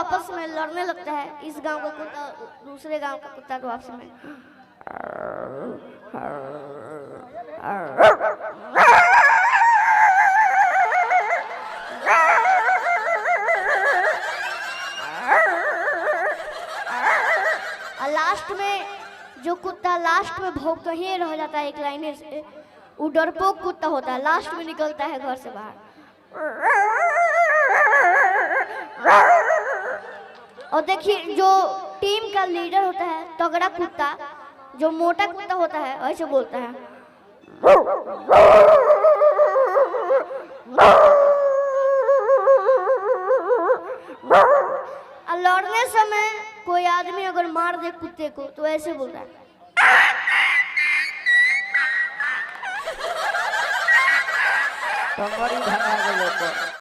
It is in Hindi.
आपस में लड़ने लगता है। इस गांव का कुत्ता दूसरे गांव का कुत्ता को आपस में और लास्ट में जो कुत्ता लास्ट में भौंकता ही रह जाता है एक लाइन से, वो डरपोक कुत्ता होता है, लास्ट में निकलता है घर से बाहर। और देखिए जो टीम का लीडर होता है तगड़ा कुत्ता, जो मोटा कुत्ता होता है ऐसे बोलता है। और लड़ने समय कोई आदमी अगर मार दे कुत्ते को तो ऐसे बोलता है। कमरी भगा के लोग